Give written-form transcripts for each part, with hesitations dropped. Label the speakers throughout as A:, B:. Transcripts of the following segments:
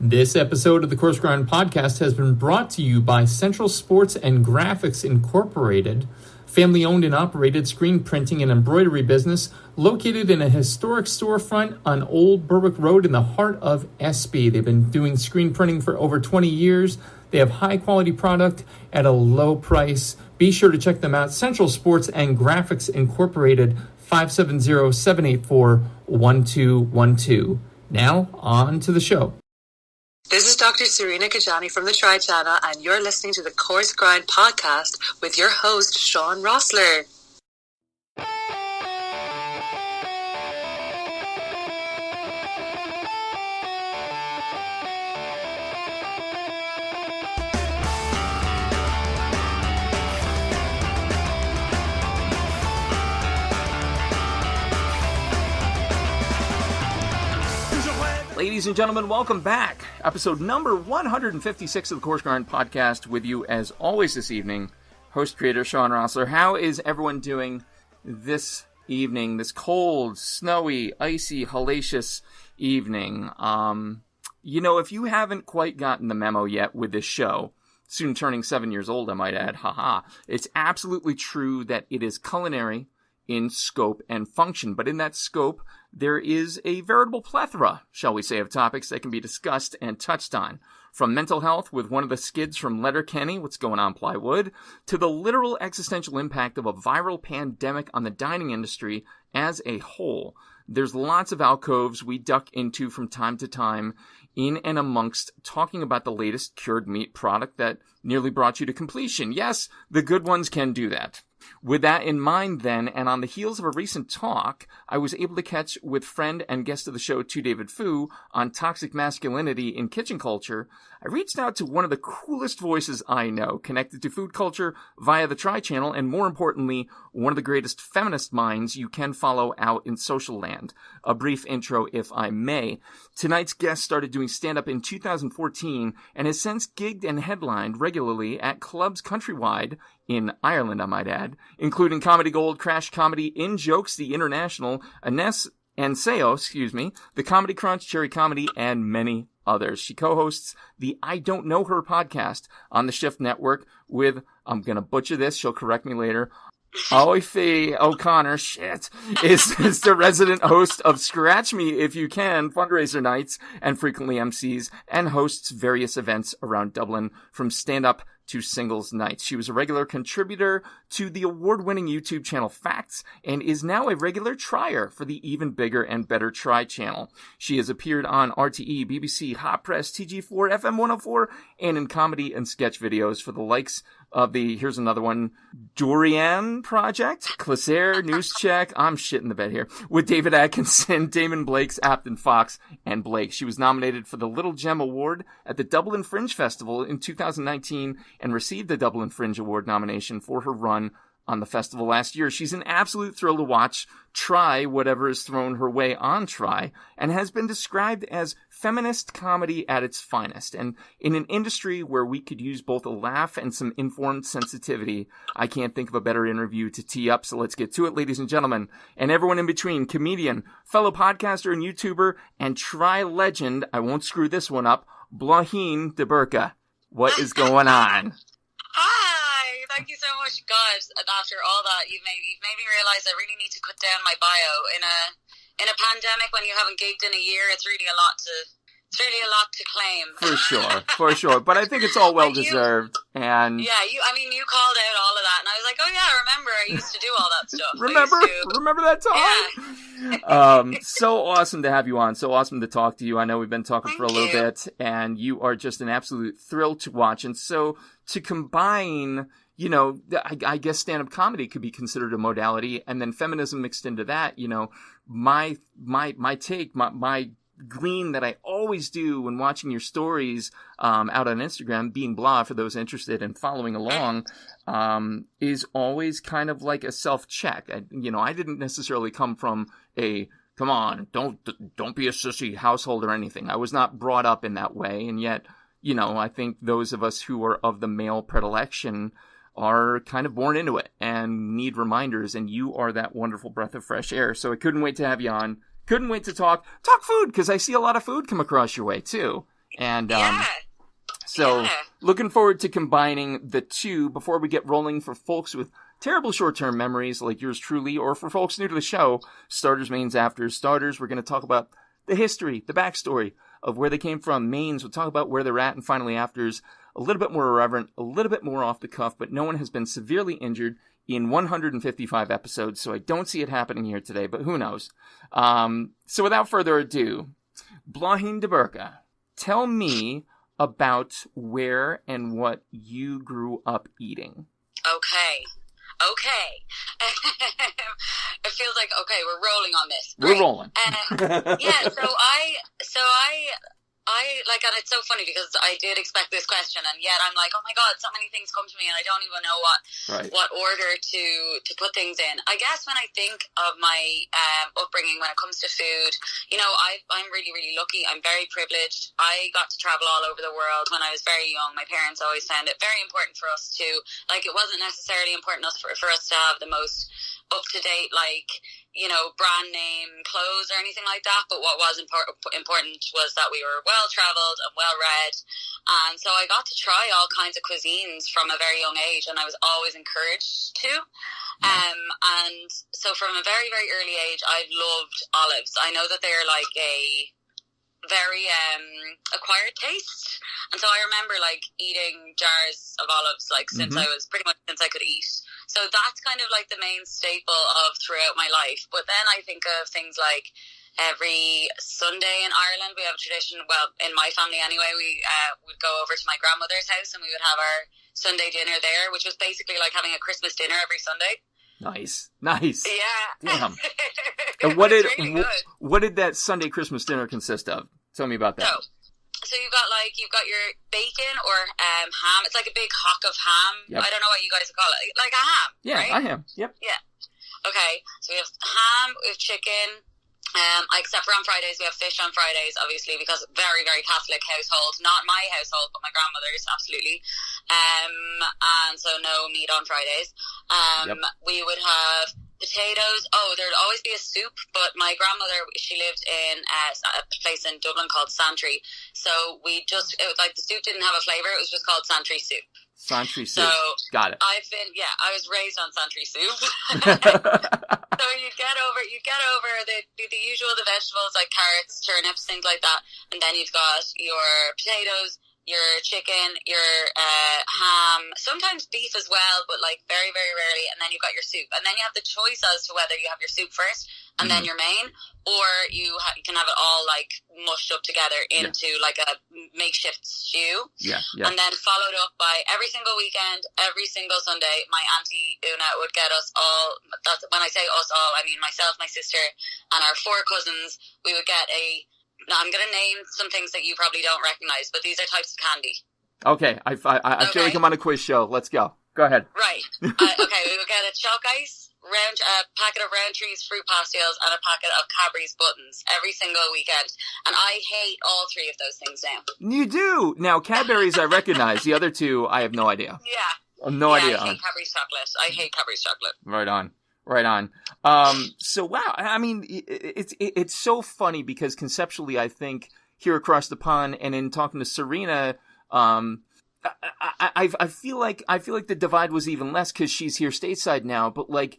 A: This episode of the Coarse Grind Podcast has been brought to you by Central Sports and Graphics Incorporated, family-owned and operated screen printing and embroidery business located in a historic storefront on Old Berwick Road in the heart of Espy. They've been doing screen printing for over 20 years. They have high-quality product at a low price. Be sure to check them out. Central Sports and Graphics Incorporated, 570-784-1212. Now, on to the show.
B: This is Dr. Serena Kajani from the Tri Channel, and you're listening to the Coarse Grind Podcast with your host, Shawn Rosler.
C: Ladies and gentlemen, welcome back. Episode number 156 of the Coarse Grind Podcast with you as always this evening. Host creator Shawn Rosler. How is everyone doing this evening, this cold, snowy, icy, hellacious evening? If you haven't quite gotten the memo yet with this show, soon turning 7 years old, I might add, it's absolutely true that it is culinary in scope and function. But in that scope, there is a veritable plethora, shall we say, of topics that can be discussed and touched on. From mental health with one of the skids from Letterkenny, what's going on Plywood, to the literal existential impact of a viral pandemic on the dining industry as a whole. There's lots of alcoves we duck into from time to time in and amongst talking about the latest cured meat product that nearly brought you to completion. Yes, the good ones can do that. With that in mind then, and on the heels of a recent talk, I was able to catch with friend and guest of the show, David Fu, on toxic masculinity in kitchen culture. I reached out to one of the coolest voices I know, connected to food culture via the Tri Channel, and more importantly, one of the greatest feminist minds you can follow out in social land. A brief intro, if I may. Tonight's guest started doing stand-up in 2014 and has since gigged and headlined regularly at clubs countrywide, in Ireland, I might add, including Comedy Gold, Crash Comedy, In Jokes, The International, the Comedy Crunch, Cherry Comedy, and many others. She co-hosts the I Don't Know Her podcast on the Shift Network with, I'm going to butcher this, she'll correct me later, Oife O'Connor, is the resident host of Scratch Me If You Can fundraiser nights and frequently MCs and hosts various events around Dublin from stand-up to singles nights. She was a regular contributor to the award-winning YouTube channel Facts and is now a regular trier for the even bigger and better Tri channel. She has appeared on RTE, BBC, Hot Press, TG4, FM 104, and in comedy and sketch videos for the likes of the, here's another one, Dorian Project, Classer, News Check, I'm shitting the bed here, with David Atkinson, Damon Blakes, Apton Fox, and Blake. She was nominated for the Little Gem Award at the Dublin Fringe Festival in 2019 and received the Dublin Fringe Award nomination for her run on the festival last year. She's an absolute thrill to watch, try whatever is thrown her way on Try, and has been described as feminist comedy at its finest. And in an industry where we could use both a laugh and some informed sensitivity, I can't think of a better interview to tee up, so let's get to it, ladies and gentlemen. And everyone in between, comedian, fellow podcaster and YouTuber, and Try legend, I won't screw this one up, Blaithin de Burca. What is going on?
B: Hi, thank you so much, guys. And after all that, you've made me realize I really need to cut down my bio in a pandemic when you haven't gigged in a year. It's really a lot to claim.
C: For sure. But I think it's all well deserved. And
B: yeah, you called out all of that, and I was like, oh yeah, remember I used to do all that stuff.
C: Remember that time? Yeah. So awesome to have you on. So awesome to talk to you. I know we've been talking for a little bit, and you are just an absolute thrill to watch. And so to combine, I guess stand-up comedy could be considered a modality, and then feminism mixed into that. My take, my glean that I always do when watching your stories out on Instagram, being blah for those interested in following along, is always kind of like a self-check. I didn't necessarily come from a come on, don't be a sissy household or anything. I was not brought up in that way, and yet, I think those of us who are of the male predilection are kind of born into it and need reminders, and you are that wonderful breath of fresh air. So I couldn't wait to have you on. Couldn't wait to talk food, because I see a lot of food come across your way, too. And
B: Yeah.
C: so
B: Yeah.
C: looking forward to combining the two before we get rolling for folks with terrible short-term memories like yours truly, or for folks new to the show, starters, mains, afters, starters. We're going to talk about the history, the backstory of where they came from. Mains, we'll talk about where they're at, and finally afters, a little bit more irreverent, a little bit more off the cuff, but no one has been severely injured in 155 episodes, so I don't see it happening here today, but who knows. So without further ado, Blaithin de Burca, tell me about where and what you grew up eating.
B: Okay. It feels like, okay, we're rolling on this.
C: We're
B: Great.
C: rolling.
B: Yeah, so I like, and it's so funny because I did expect this question, and yet I'm like, oh my god, so many things come to me, and I don't even know what order to put things in. I guess when I think of my upbringing when it comes to food, you know, I'm really, really lucky. I'm very privileged. I got to travel all over the world when I was very young. My parents always found it very important for us to, like, it wasn't necessarily important for us to have the most up-to-date, like, you know, brand name clothes or anything like that, but what was important was that we were well-traveled and well-read, and so I got to try all kinds of cuisines from a very young age, and I was always encouraged to. And so from a very, very early age, I've loved olives. I know that they're like a very acquired taste, and so I remember like eating jars of olives like since I was pretty much since I could eat. So that's kind of like the main staple of throughout my life. But then I think of things like every Sunday in Ireland we have a tradition, well, in my family anyway, we would go over to my grandmother's house and we would have our Sunday dinner there, which was basically like having a Christmas dinner every Sunday.
C: Nice.
B: Yeah.
C: Damn. And what did
B: really
C: what did that Sunday Christmas dinner consist of? Tell me about that.
B: So you've got your bacon or ham. It's like a big hock of ham.
C: Yep.
B: I don't know what you guys would call it. Like a ham.
C: Yeah,
B: right?
C: I am. Yep.
B: Yeah. Okay. So we have ham, we have chicken. Except for on Fridays, we have fish on Fridays, obviously, because very, very Catholic household. Not my household, but my grandmother's, absolutely. And so no meat on Fridays. We would have potatoes. Oh, there'd always be a soup, but my grandmother, she lived in a place in Dublin called Santry. So the soup didn't have a flavour, it was just called Santry soup.
C: Santry soup.
B: So
C: got it.
B: I was raised on Santry soup. So you'd get over the usual, the vegetables like carrots, turnips, things like that, and then you've got your potatoes, your chicken, your ham, sometimes beef as well, but like very, very rarely, and then you've got your soup, and then you have the choice as to whether you have your soup first and then your main, or you can have it all like mushed up together into like a makeshift stew. And then followed up by every single weekend, every single Sunday, my auntie Una would get us all, that's, when I say us all, I mean myself, my sister, and our 4 cousins. We would get now I'm going to name some things that you probably don't recognize, but these are types of candy.
C: Okay, I feel like I'm on a quiz show. Let's go. Go ahead.
B: Right. Okay, we would get a chalk ice, a packet of Roundtree's fruit pastilles, and a packet of Cadbury's buttons every single weekend. And I hate all 3 of those things now.
C: You do? Now, Cadbury's I recognize. The other 2, I have no idea.
B: Yeah.
C: No idea.
B: I hate Cadbury's chocolate.
C: Right on. So wow, I mean, it's so funny because conceptually, I think here across the pond, and in talking to Serena, I feel like the divide was even less because she's here stateside now. But like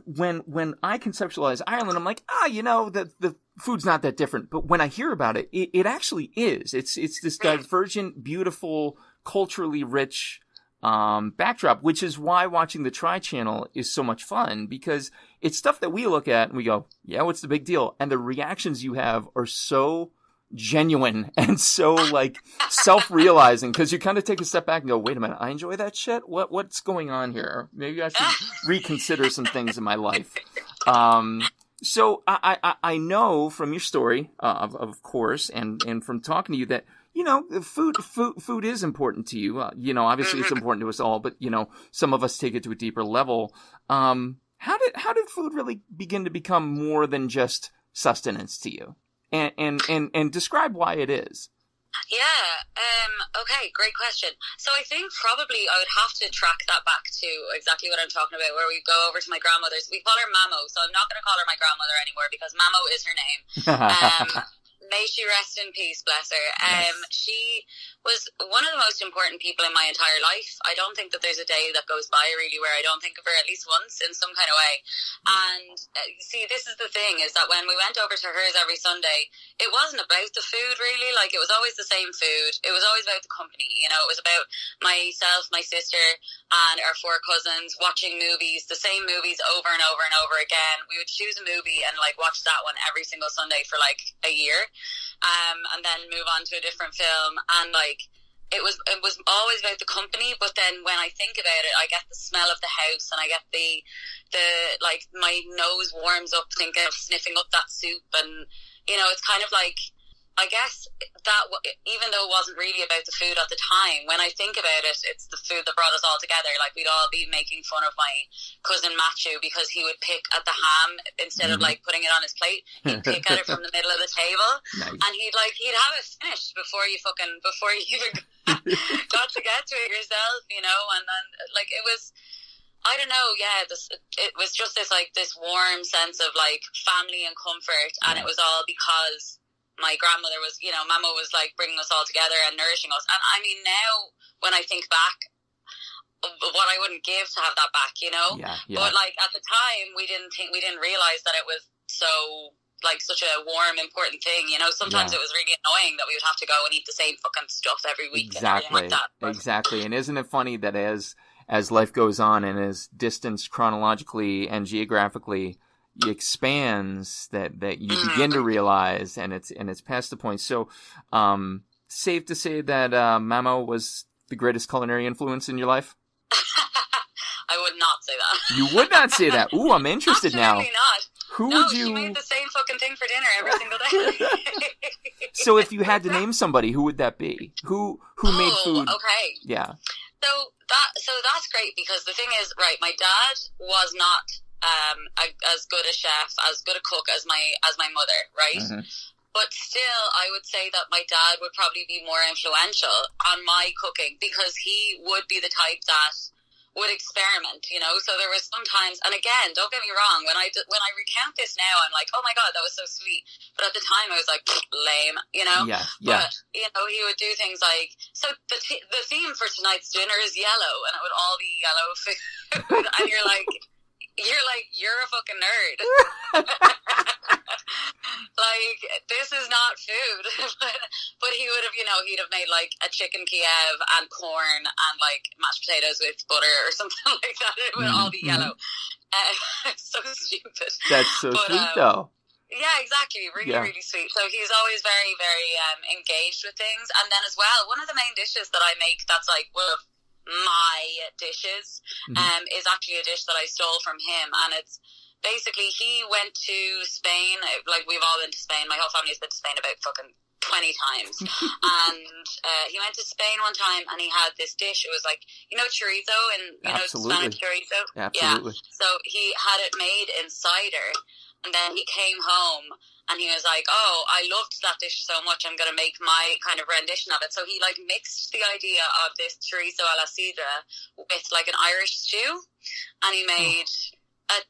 C: when I conceptualize Ireland, I'm like, the food's not that different. But when I hear about it, it actually is. It's this divergent, beautiful, culturally rich backdrop, which is why watching the Tri Channel is so much fun, because it's stuff that we look at and we go, yeah, what's the big deal? And the reactions you have are so genuine and so like self-realizing, because you kind of take a step back and go, wait a minute, I enjoy that shit? What's going on here? Maybe I should reconsider some things in my life. So I know from your story, of course, and from talking to you that, food is important to you. Obviously it's important to us all, but, some of us take it to a deeper level. How did food really begin to become more than just sustenance to you? And describe why it is.
B: Okay, great question. So I think probably I would have to track that back to exactly what I'm talking about, where we go over to my grandmother's. We call her Mamo, so I'm not going to call her my grandmother anymore because Mamo is her name. May she rest in peace, bless her.
C: Yes.
B: She was one of the most important people in my entire life. I don't think that there's a day that goes by really where I don't think of her at least once in some kind of way. And see, this is the thing, is that when we went over to hers every Sunday, it wasn't about the food really. Like, it was always the same food. It was always about the company, you know. It was about myself, my sister, and our 4 cousins watching movies, the same movies over and over and over again. We would choose a movie and like watch that one every single Sunday for like a year. And then move on to a different film, and like it was always about the company. But then when I think about it, I get the smell of the house, and I get the like my nose warms up thinking of sniffing up that soup, and you know, it's kind of like, I guess that even though it wasn't really about the food at the time, when I think about it, it's the food that brought us all together. Like, we'd all be making fun of my cousin Matthew because he would pick at the ham instead of like putting it on his plate. He'd pick at it from the middle of the table, nice. And he'd have it finished before you even got to get to it yourself, you know. And then like it was, I don't know, yeah, it was just this warm sense of like family and comfort, and it was all because my grandmother was, you know, Mama was like bringing us all together and nourishing us. And I mean, now when I think back, what I wouldn't give to have that back, you know. Yeah. But like at the time, we didn't realize that it was so like such a warm, important thing, you know. Sometimes it was really annoying that we would have to go and eat the same fucking stuff every week.
C: Exactly.
B: And like that.
C: Exactly. And isn't it funny that as life goes on and as distance chronologically and geographically expands, that you begin to realize, and it's past the point. So, safe to say that Mamo was the greatest culinary influence in your life?
B: I would not say that.
C: You would not say that? Ooh, I'm interested now.
B: Absolutely not.
C: Who would you?
B: She made the same fucking thing for dinner every single day.
C: So, if you had to name somebody, who would that be? Who made food?
B: Okay.
C: Yeah.
B: So that's great, because the thing is, right, my dad was not as good a chef, as good a cook as my mother, right? Mm-hmm. But still, I would say that my dad would probably be more influential on my cooking, because he would be the type that would experiment, you know. So there was sometimes, and again, don't get me wrong, when I recount this now, I'm like, oh my god, that was so sweet. But at the time, I was like, lame, you know. Yeah. But you know, he would do things like, so the theme for tonight's dinner is yellow, and it would all be yellow food, and you're like, you're a fucking nerd. Like, this is not food. but he would have, you know, he'd have made like a chicken Kiev and corn and like mashed potatoes with butter or something like that. It would all be yellow. So stupid.
C: That's so sweet though.
B: Yeah, exactly. Really sweet. So he's always very, very engaged with things. And then as well, one of the main dishes that I make that's like one of my dishes is actually a dish that I stole from him, and it's basically, he went to Spain, like we've all been to Spain, my whole family has been to Spain about fucking 20 times, and he went to Spain one time and he had this dish, it was like, you know, chorizo, and you know, Spanish chorizo?
C: Absolutely.
B: Yeah, so he had it made in cider, and then he came home and he was like, oh, I loved that dish so much, I'm going to make my kind of rendition of it. So he like mixed the idea of this chorizo a la sidra with like an Irish stew, and he made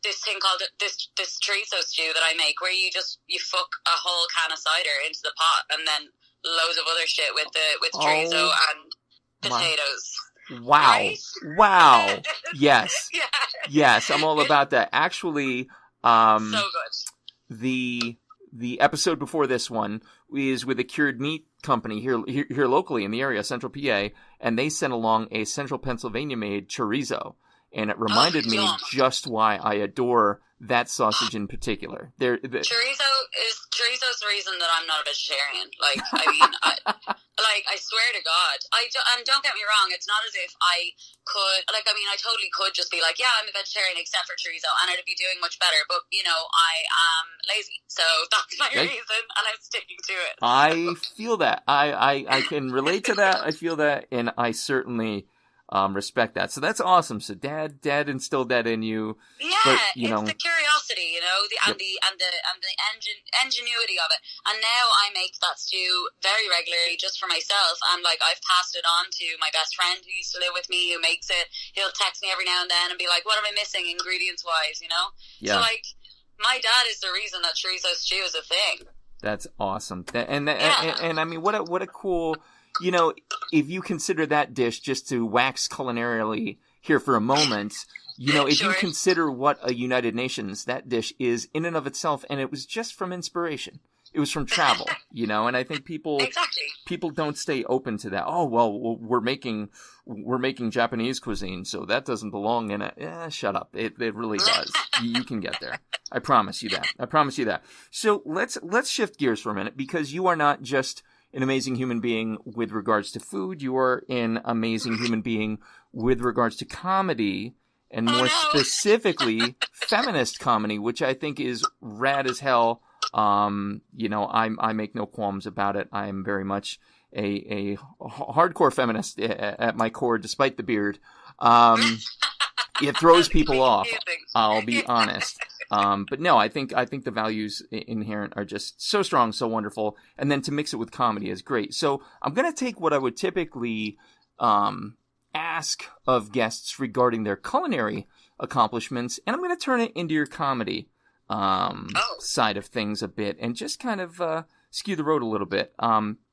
B: this thing called this chorizo stew that I make, where you fuck a whole can of cider into the pot, and then loads of other shit with chorizo and potatoes.
C: Wow.
B: Right?
C: Wow. Yes.
B: Yeah.
C: Yes, I'm all about that. Actually,
B: so good.
C: The episode before this one is with a cured meat company here locally in the area, Central PA, and they sent along a Central Pennsylvania made chorizo, and it reminded me just why I adore that sausage in particular. Chorizo's
B: the reason that I'm not a vegetarian. Like, I mean, I swear to God, and don't get me wrong, it's not as if I could, like, I mean, I totally could just be like, yeah, I'm a vegetarian except for chorizo, and I'd be doing much better, but, you know, I am lazy, so that's my reason, and I'm sticking to it.
C: I feel that. I can relate to that, I feel that, and I certainly respect that. So that's awesome. So dad instilled that in you.
B: Yeah,
C: but, you know,
B: it's the curiosity, you know, and the ingenuity of it. And now I make that stew very regularly just for myself. And like, I've passed it on to my best friend who used to live with me, who makes it. He'll text me every now and then and be like, what am I missing ingredients wise, you know? Yeah. So like, my dad is the reason that chorizo stew is a thing.
C: That's awesome. And I mean, what a cool, you know, if you consider that dish, just to wax culinarily here for a moment, you know, if you consider what a United Nations that dish is in and of itself, and it was just from inspiration. It was from travel, you know, and I think people don't stay open to that. Oh, well, we're making Japanese cuisine, so that doesn't belong in it. Shut up. It really does. You can get there. I promise you that. So let's shift gears for a minute, because you are not just an amazing human being with regards to food. You are an amazing human being with regards to comedy, and more specifically, feminist comedy, which I think is rad as hell. You know, I make no qualms about it. I am very much a hardcore feminist at my core, despite the beard. It throws people off, I'll be honest. But no, I think the values inherent are just so strong, so wonderful. And then to mix it with comedy is great. So I'm going to take what I would typically, ask of guests regarding their culinary accomplishments, and I'm going to turn it into your comedy side of things a bit, and just kind of skew the road a little bit.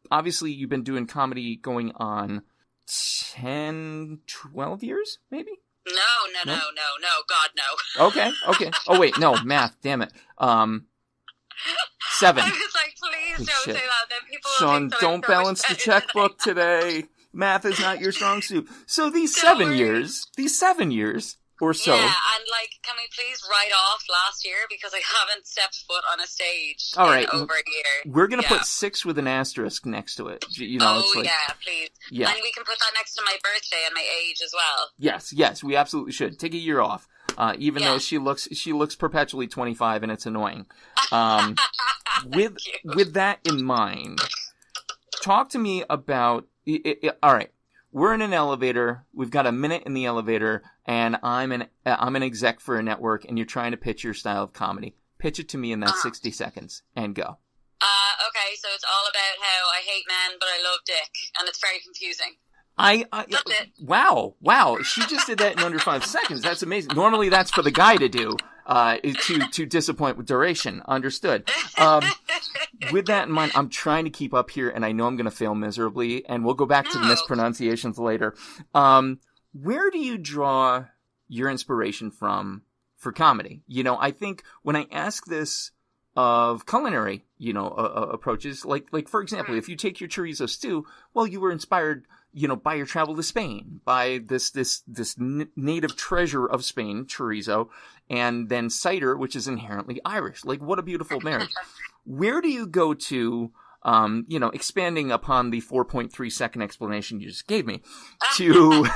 C: Obviously, you've been doing comedy going on 10, 12 years, maybe?
B: No, God, no.
C: Okay. Oh, wait, no, math, damn it. 7.
B: I was like, please don't say that. Then people will
C: Shawn,
B: think that
C: don't balance the checkbook today. Math is not your strong suit. So these 7 years or so.
B: Yeah, and like, can we please write off last year, because I haven't stepped foot on a stage
C: in over a
B: year.
C: We're going to put 6 with an asterisk next to it. You know, it's like,
B: yeah, please. Yeah. And we can put that next to my birthday and my age as well.
C: Yes, we absolutely should. Take a year off. Even though she looks perpetually 25, and it's annoying. With that in mind, talk to me about all right. We're in an elevator. We've got a minute in the elevator, and I'm an exec for a network, and you're trying to pitch your style of comedy. Pitch it to me in that 60 seconds, and go.
B: Okay, so it's all about how I hate men, but I love dick, and it's very confusing.
C: That's it. Wow. She just did that in under 5 seconds. That's amazing. Normally that's for the guy to do, to disappoint with duration. Understood. With that in mind, I'm trying to keep up here, and I know I'm going to fail miserably, and we'll go back to the mispronunciations later. Where do you draw your inspiration from for comedy? You know, I think when I ask this of culinary, you know, approaches, like for example, if you take your chorizo stew, well, you were inspired, you know, by your travel to Spain, by this native treasure of Spain, chorizo, and then cider, which is inherently Irish. Like, what a beautiful marriage. Where do you go to, you know, expanding upon the 4.3 second explanation you just gave me, to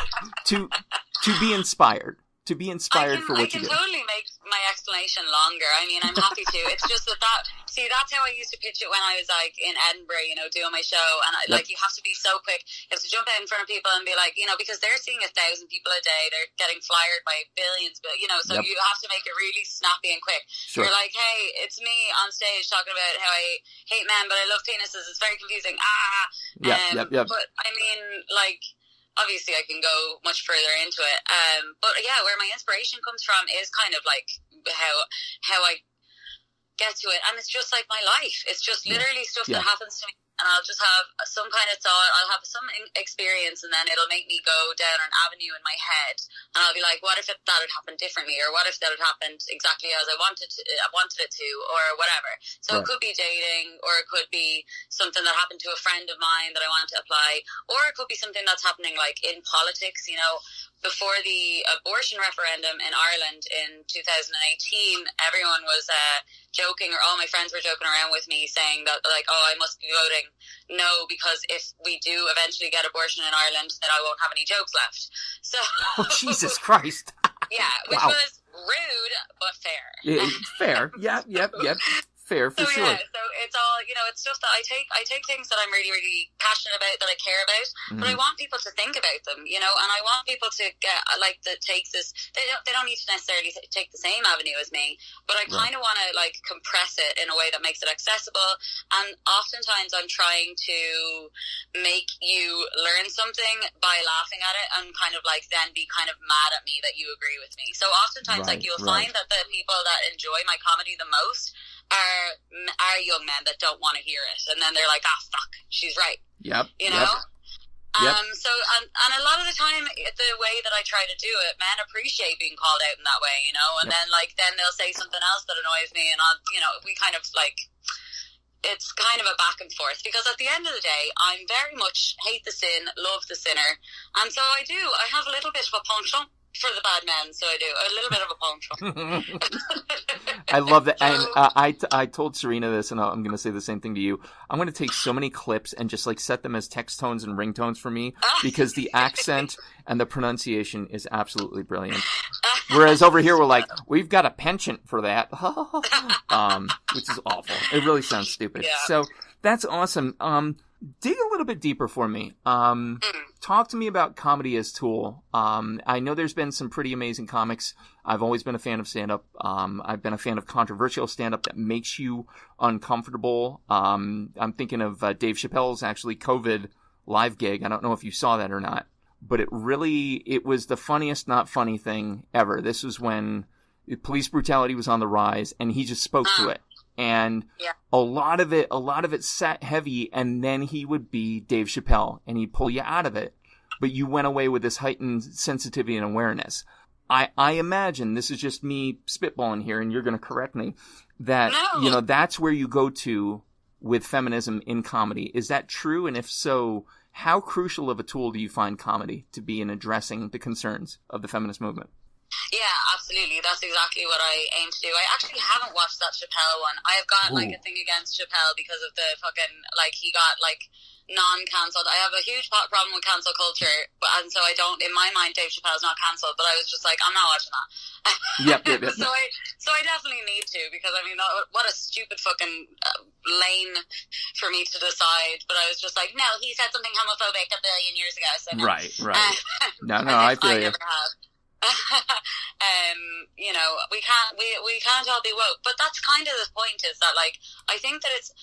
C: be inspired? To be inspired for what you do.
B: I can totally make my explanation longer. I mean, I'm happy to. It's just that's how I used to pitch it when I was like in Edinburgh, you know, doing my show. And like, you have to be so quick. You have to jump out in front of people and be like, you know, because they're seeing 1,000 people a day. They're getting flyered by billions, but you know, so you have to make it really snappy and quick. Sure. You're like, hey, it's me on stage talking about how I hate men, but I love penises. It's very confusing. But I mean, like, obviously I can go much further into it. But yeah, where my inspiration comes from is kind of like how I get to it. And it's just like my life. It's just literally stuff that happens to me. And I'll just have some kind of thought. I'll have some experience, and then it'll make me go down an avenue in my head. And I'll be like, what if that had happened differently? Or what if that had happened exactly as I wanted it to, or whatever. So It could be dating, or it could be something that happened to a friend of mine that I want to apply. Or it could be something that's happening like in politics, you know. Before the abortion referendum in Ireland in 2018, everyone was joking, or all my friends were joking around with me saying that, like, oh, I must be voting no, because if we do eventually get abortion in Ireland, then I won't have any jokes left. So,
C: Jesus Christ.
B: Yeah, which was rude, but fair.
C: Fair. Yep. Fair, for sure.
B: Yeah, so it's all, you know, it's just that I take things that I'm really, really passionate about, that I care about, but I want people to think about them, you know, and I want people to get, like, that takes this, they don't need to necessarily take the same avenue as me, but I kind of want to, like, compress it in a way that makes it accessible, and oftentimes I'm trying to make you learn something by laughing at it, and kind of, like, then be kind of mad at me that you agree with me. So oftentimes, like, you'll find that the people that enjoy my comedy the most are young men that don't want to hear it, and then they're like, ah, fuck, she's right.
C: Yep.
B: You know.
C: Yep.
B: So, and a lot of the time, the way that I try to do it, men appreciate being called out in that way, you know, and then they'll say something else that annoys me, and we kind of like, it's kind of a back and forth, because at the end of the day, I'm very much hate the sin, love the sinner, and so I have a little bit of a penchant for the bad men, so I do a little bit of a penchant.
C: I love that. And I told Serena this, and I'm going to say the same thing to you. I'm going to take so many clips and just like set them as text tones and ringtones for me, because the accent and the pronunciation is absolutely brilliant. Whereas over here, we're like, we've got a penchant for that, which is awful. It really sounds stupid. Yeah. So that's awesome. Dig a little bit deeper for me. Talk to me about comedy as tool. I know there's been some pretty amazing comics. I've always been a fan of stand-up. I've been a fan of controversial stand-up that makes you uncomfortable. I'm thinking of Dave Chappelle's actually COVID live gig. I don't know if you saw that or not, but it was the funniest not funny thing ever. This was when police brutality was on the rise, and he just spoke to it. And a lot of it sat heavy, and then he would be Dave Chappelle, and he'd pull you out of it. But you went away with this heightened sensitivity and awareness. I imagine, this is just me spitballing here, and you're going to correct me, that, that's where you go to with feminism in comedy. Is that true? And if so, how crucial of a tool do you find comedy to be in addressing the concerns of the feminist movement?
B: Yeah, absolutely. That's exactly what I aim to do. I actually haven't watched that Chappelle one. I have got like a thing against Chappelle because of the fucking, like, he got like non-cancelled. I have a huge problem with cancel culture, and so I don't, in my mind, Dave Chappelle's not cancelled, but I was just like, I'm not watching that.
C: Yep.
B: So I definitely need to, because I mean, what a stupid fucking lane for me to decide. But I was just like, no, he said something homophobic a billion years ago. So no.
C: Right. No, I feel you.
B: Never have. We can't all be woke, but that's kind of the point, is that, like, I think that it's,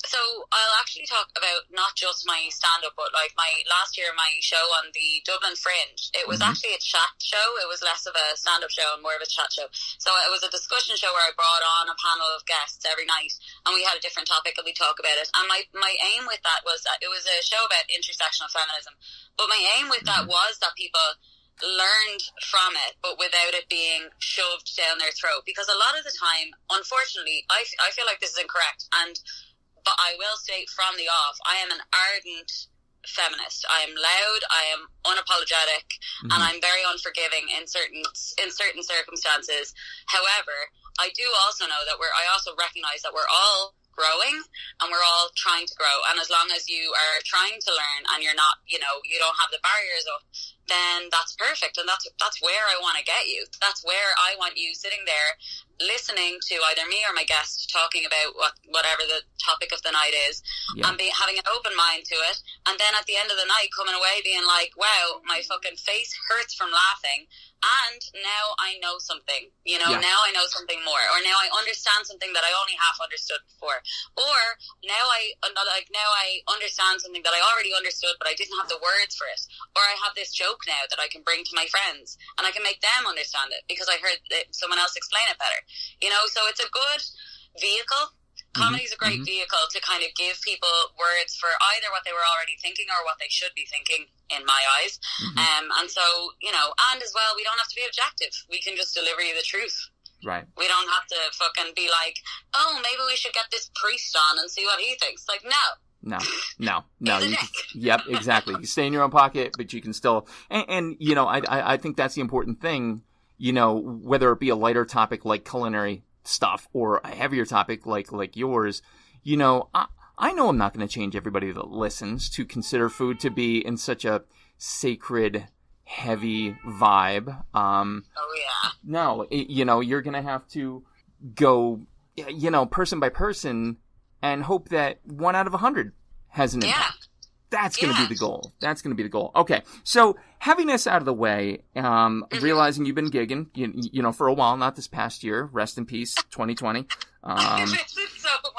B: so I'll actually talk about not just my stand-up, but like last year my show on the Dublin Fringe, it was actually a chat show. It was less of a stand-up show and more of a chat show. So it was a discussion show where I brought on a panel of guests every night, and we had a different topic and we talk about it. And my aim with that was that it was a show about intersectional feminism, but my aim with that was that people learned from it, but without it being shoved down their throat, because a lot of the time, unfortunately, I feel like this is incorrect, but I will state from the off, I am an ardent feminist. I am loud, I am unapologetic, and I'm very unforgiving in certain circumstances. However, I do also know that I also recognize that we're all growing, and we're all trying to grow, and as long as you are trying to learn and you're not, you don't have the barriers up, then that's perfect, and that's where I want to get you. That's where I want you sitting there listening to either me or my guest talking about whatever the topic of the night is, and having an open mind to it, and then at the end of the night coming away being like, wow, my fucking face hurts from laughing, and now I know something, now I know something more, or now I understand something that I only half understood before, or now I understand something that I already understood but I didn't have the words for it, or I have this joke now that I can bring to my friends and I can make them understand it because I heard someone else explain it better, so it's a good vehicle. Comedy is a great vehicle to kind of give people words for either what they were already thinking or what they should be thinking, in my eyes. And so, and as well, we don't have to be objective. We can just deliver you the truth.
C: Right.
B: We don't have to fucking be like, oh, maybe we should get this priest on and see what he thinks. Like, no.
C: Yep, exactly. You stay in your own pocket, but you can still, and I think that's the important thing, whether it be a lighter topic like culinary stuff or a heavier topic like yours, I know I'm not going to change everybody that listens to consider food to be in such a sacred, heavy vibe. No, you're going to have to go, person by person and hope that 1 out of 100 has an impact. That's going to be the goal. Okay. So having this out of the way, realizing you've been gigging, for a while, not this past year, rest in peace, 2020.
B: I miss it so much.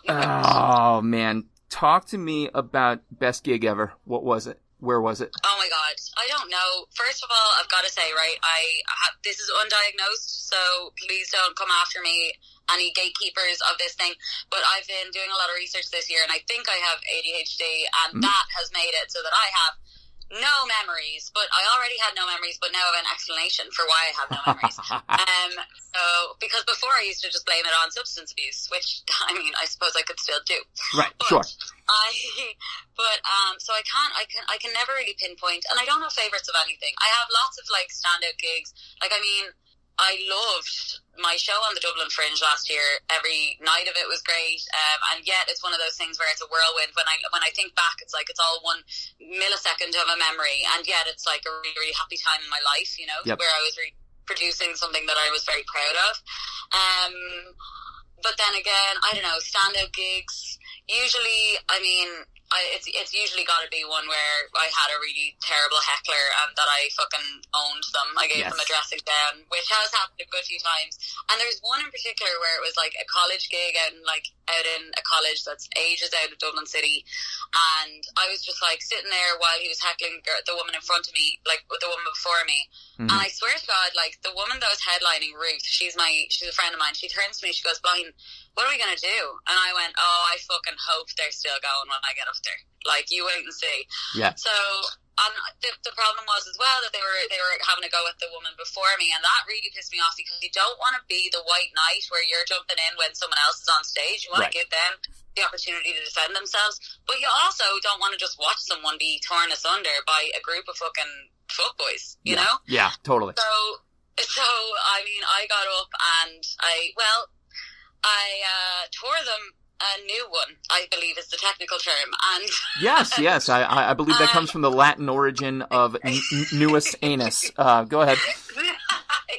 C: Oh man. Talk to me about best gig ever. What was it? Where was it?
B: Oh my God, I don't know. First of all, I've got to say, right, this is undiagnosed, so please don't come after me, any gatekeepers of this thing. But I've been doing a lot of research this year, and I think I have ADHD, and that has made it so that I have no memories, but I already had no memories, but now I have an explanation for why I have no memories. So, because before I used to just blame it on substance abuse, which, I mean, I suppose I could still do.
C: Right,
B: but
C: sure.
B: So I can never really pinpoint, and I don't have favorites of anything. I have lots of, like, standout gigs. Like, I mean, I loved my show on the Dublin Fringe last year. Every night of it was great, and yet it's one of those things where it's a whirlwind. When I think back, it's like it's all 1 millisecond of a memory, and yet it's like a really, really happy time in my life, you know, where I was producing something that I was very proud of. But then again, I don't know, standout gigs. Usually, I mean, it's usually got to be one where I had a really terrible heckler and that I fucking owned them. I gave them a dressing down, which has happened a good few times. And there's one in particular where it was like a college gig out in a college that's ages out of Dublin City, and I was just like sitting there while he was heckling the woman in front of me, like the woman before me. And I swear to God, like the woman that was headlining, Ruth, she's a friend of mine. She turns to me, she goes, "Blaithin, what are we going to do?" And I went, "Oh, I fucking hope they're still going when I get up there. Like, you wait and see."
C: Yeah.
B: So the problem was as well that they were having a go at the woman before me, and that really pissed me off, because you don't want to be the white knight where you're jumping in when someone else is on stage. You want to give them the opportunity to defend themselves, but you also don't want to just watch someone be torn asunder by a group of fucking fuckboys, you know?
C: Yeah, totally.
B: So I mean, I got up and I tore them a new one, I believe is the technical term. And
C: yes, I believe that comes from the Latin origin of nuus anus. Go ahead.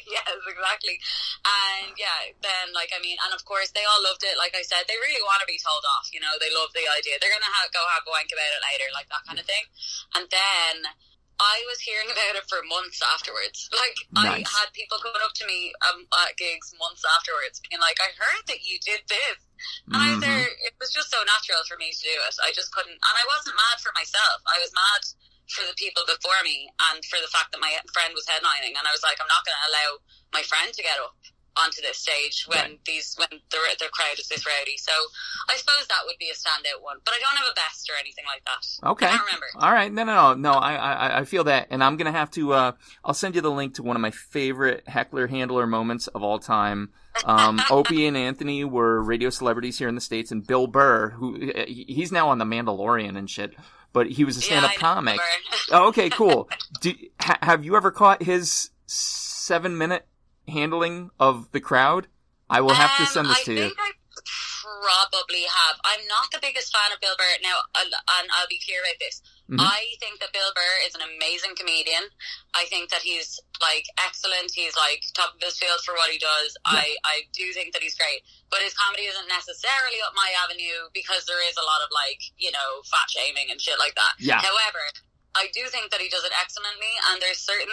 B: Yes, exactly. And then, like, I mean, and of course they all loved it. Like I said, they really want to be told off, you know, they love the idea. They're going to go have a wank about it later, like that kind of thing. And then I was hearing about it for months afterwards. Like, I had people coming up to me at gigs months afterwards being like, "I heard that you did this." And I was there, it was just so natural for me to do it. I just couldn't, and I wasn't mad for myself. I was mad for the people before me and for the fact that my friend was headlining. And I was like, I'm not going to allow my friend to get up onto this stage when the crowd is this rowdy. So I suppose that would be a standout one, but I don't have a best or anything like that.
C: Okay.
B: I can't remember.
C: All right. No. I feel that, and I'm gonna have to. I'll send you the link to one of my favorite heckler handler moments of all time. Opie and Anthony were radio celebrities here in the States, and Bill Burr, who he's now on The Mandalorian and shit, but he was a stand-up comic. Oh, okay, cool. Have you ever caught his 7-minute handling of the crowd? I will have to send this to you.
B: I think I probably have. I'm not the biggest fan of Bill Burr. Now, and I'll be clear about this. I think that Bill Burr is an amazing comedian. I think that he's, like, excellent. He's, like, top of his field for what he does. Yeah. I do think that he's great. But his comedy isn't necessarily up my avenue because there is a lot of, like, you know, fat shaming and shit like that. Yeah. However, I do think that he does it excellently, and there's certain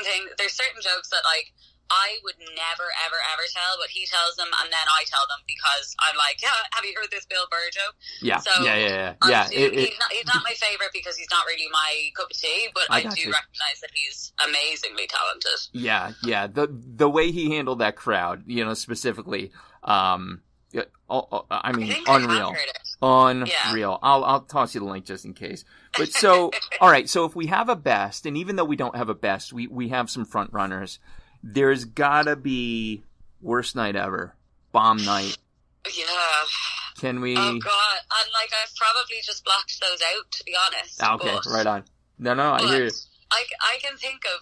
B: jokes that, like, I would never, ever, ever tell, but he tells them, and then I tell them because I'm like, yeah, have you heard this Bill Burr joke? Yeah, so yeah. He's not my favorite because he's not really my cup of tea, but I do recognize that he's amazingly talented.
C: Yeah. The way he handled that crowd, you know, specifically, I mean, unreal. Unreal. I'll toss you the link just in case. But so, all right, so if we have a best, and even though we don't have a best, we have some front runners. There's gotta be worst night ever, bomb night.
B: Yeah.
C: Can we?
B: Oh God! And like I've probably just blocked those out, to be honest.
C: Okay, right on. No, I hear you.
B: I can think of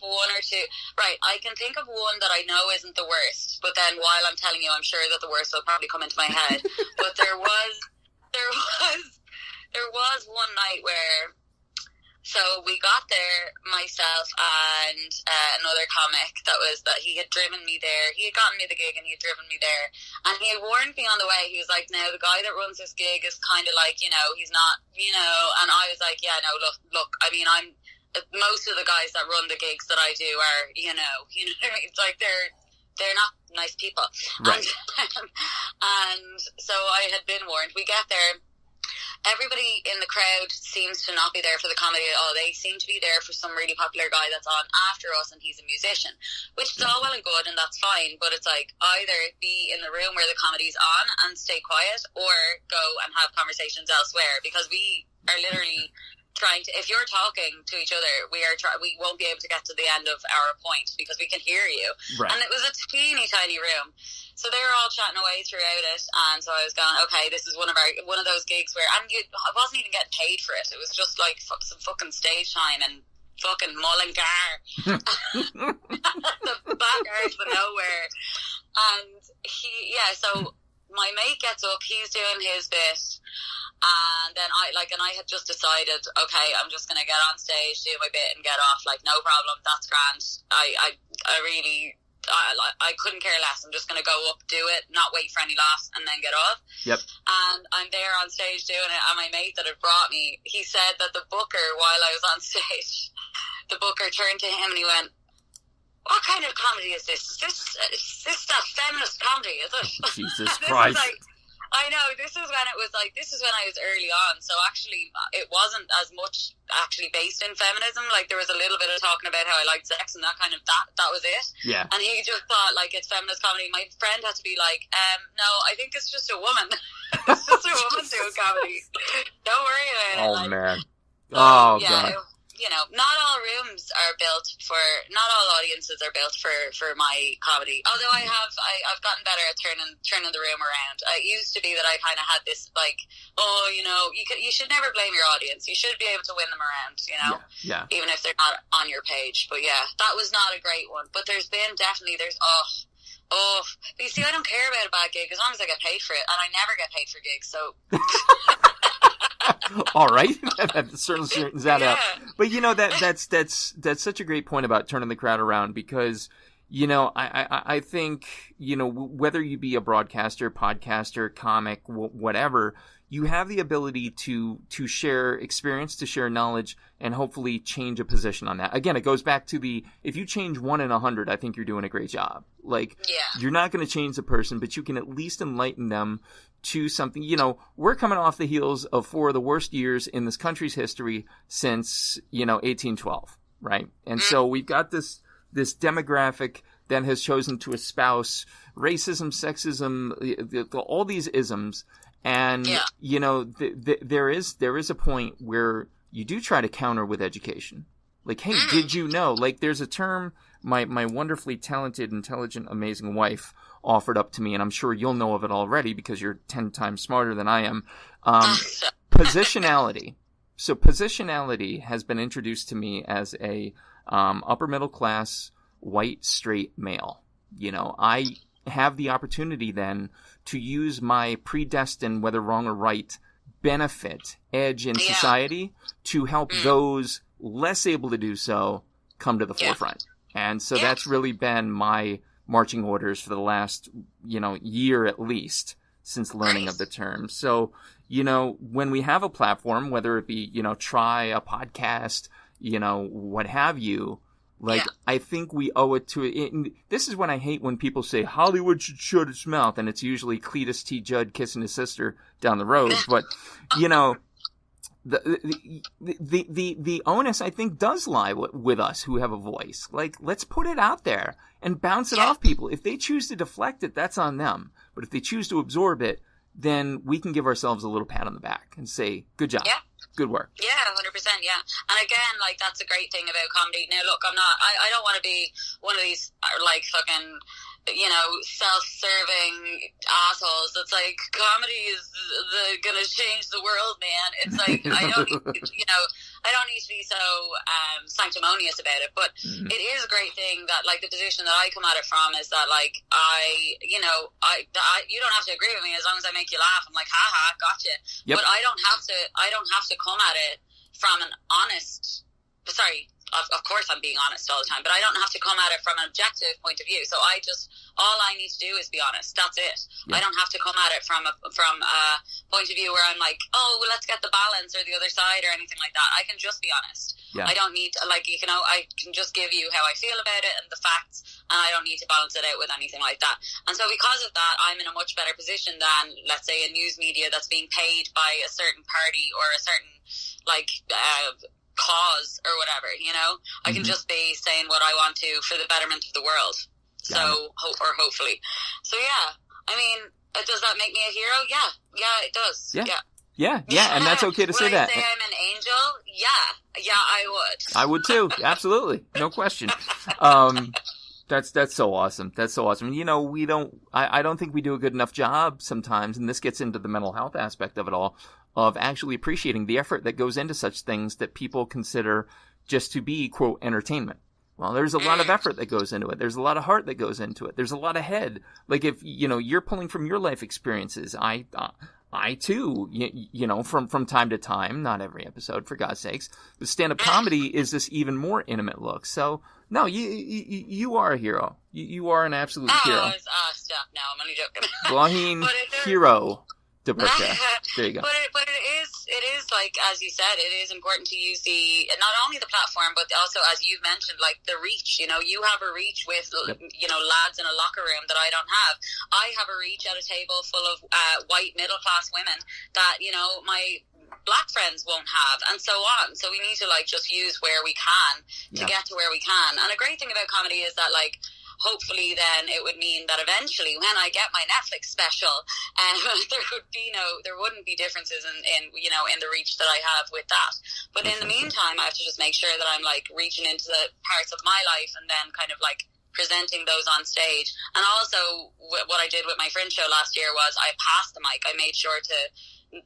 B: one or two. Right, I can think of one that I know isn't the worst, but then while I'm telling you, I'm sure that the worst will probably come into my head. But there was one night where. So we got there, myself and another comic that he had driven me there. He had gotten me the gig and he had driven me there. And he had warned me on the way. He was like, now the guy that runs this gig is kind of like, you know, he's not, you know. And I was like, yeah, no, look, I mean, most of the guys that run the gigs that I do are, you know what I mean? It's like they're not nice people. Right. And so I had been warned. We get there. everybody in the crowd seems to not be there for the comedy at all. They seem to be there for some really popular guy that's on after us and he's a musician, which is all well and good and that's fine, but it's like either be in the room where the comedy's on and stay quiet, or go and have conversations elsewhere, because we are literally trying to, if you're talking to each other, we won't be able to get to the end of our point because we can hear you. Right. And it was a teeny tiny room. So they were all chatting away throughout it, and so I was going, okay, this is one of those gigs where, I wasn't even getting paid for it. It was just like some fucking stage time and fucking Mullingar at the back out of nowhere. And so my mate gets up, he's doing his bit, and then I had just decided, okay, I'm just gonna get on stage, do my bit, and get off. Like, no problem, that's grand. I couldn't care less. I'm just going to go up, do it, not wait for any laughs, and then get off.
C: Yep.
B: And I'm there on stage doing it, and my mate that had brought me, he said that the booker, while I was on stage, the booker turned to him and he went, "What kind of comedy is this? Is this that feminist comedy, is it?"
C: Jesus Christ.
B: I know, this is when I was early on, so actually it wasn't as much actually based in feminism. Like, there was a little bit of talking about how I liked sex and that kind of, that was it.
C: Yeah.
B: And he just thought, like, it's feminist comedy. My friend had to be like, no, I think it's just a woman. It's just a woman doing comedy. Don't worry about it.
C: Oh,
B: like,
C: man. Oh,
B: yeah,
C: God.
B: Not all rooms are built for, not all audiences are built for my comedy. Although I've gotten better at turning the room around. It used to be that I kind of had this, like, you should never blame your audience. You should be able to win them around,
C: Yeah.
B: even if they're not on your page. But yeah, that was not a great one. But but you see, I don't care about a bad gig as long as I get paid for it, and I never get paid for gigs, so.
C: All right, that certainly straightens that out. But that's such a great point about turning the crowd around, because I think whether you be a broadcaster, podcaster, comic, whatever, you have the ability to share experience, to share knowledge, and hopefully change a position on that. Again, it goes back to if you change 1 in 100, I think you're doing a great job. Like, you're not going to change the person, but you can at least enlighten them to something. We're coming off the heels of 4 of the worst years in this country's history since 1812, right? And so we've got this demographic that has chosen to espouse racism, sexism, all these isms. And, there is a point where you do try to counter with education. Like, hey, did you know? Like, there's a term my wonderfully talented, intelligent, amazing wife offered up to me, and I'm sure you'll know of it already because you're 10 times smarter than I am. Positionality. So positionality has been introduced to me as a upper middle class, white, straight male. I have the opportunity then to use my predestined, whether wrong or right, benefit, edge in society to help those less able to do so come to the forefront. And so that's really been my marching orders for the last, year at least since learning of the term. So, when we have a platform, whether it be, try a podcast, what have you, I think we owe it to it. And this is when I hate when people say Hollywood should shut its mouth, and it's usually Cletus T. Judd kissing his sister down the road. But, the onus, I think, does lie with us who have a voice. Like, let's put it out there and bounce it off people. If they choose to deflect it, that's on them. But if they choose to absorb it, then we can give ourselves a little pat on the back and say, good job. Yeah. Good work.
B: Yeah, 100%, yeah. And again, like, that's a great thing about comedy. Now, look, I don't want to be one of these, like, fucking, self-serving assholes that's like, comedy is gonna change the world, man. It's like, I don't need to be so sanctimonious about it, but it is a great thing that, like, the position that I come at it from is that, like, you don't have to agree with me as long as I make you laugh. I'm like, haha, gotcha. Yep. But I don't have to come at it from an honest, of course I'm being honest all the time, but I don't have to come at it from an objective point of view. So all I need to do is be honest. That's it. Yeah. I don't have to come at it from a point of view where I'm like, oh, well, let's get the balance or the other side or anything like that. I can just be honest. Yeah. I don't need to, like, you know, I can just give you how I feel about it and the facts, and I don't need to balance it out with anything like that. And so because of that, I'm in a much better position than, let's say, a news media that's being paid by a certain party or a certain, like, cause or whatever, you know. I can just be saying what I want to for the betterment of the world. So, or hopefully. So, yeah. I mean, does that make me a hero? Yeah, it does.
C: Yeah, and that's okay to say that.
B: Would I say I'm an angel? Yeah, I would.
C: I would too, absolutely, no question. That's so awesome. That's so awesome. You know, I don't think we do a good enough job sometimes, and this gets into the mental health aspect of it all, of actually appreciating the effort that goes into such things that people consider just to be, quote, entertainment. Well, there's a lot of effort that goes into it. There's a lot of heart that goes into it. There's a lot of head. Like, if, you know, you're pulling from your life experiences, I too, you know, from time to time, not every episode, for God's sakes, but stand-up comedy is this even more intimate look. So, no, you are a hero. You are an absolute hero.
B: Stop now. I'm only joking.
C: Blaithin Hero de Burca. There you go.
B: But it is like, as you said, it is important to use not only the platform, but also, as you've mentioned, like the reach. You know, you have a reach with, you know, lads in a locker room that I don't have. I have a reach at a table full of white middle-class women that, you know, my black friends won't have, and so on. So we need to, like, just use where we can to get to where we can. And a great thing about comedy is that, like, hopefully then it would mean that eventually when I get my Netflix special, there wouldn't be differences in you know, in the reach that I have with that. But in the meantime, I have to just make sure that I'm, like, reaching into the parts of my life and then kind of, like, presenting those on stage. And also what I did with my Fringe show last year was I passed the mic. I made sure to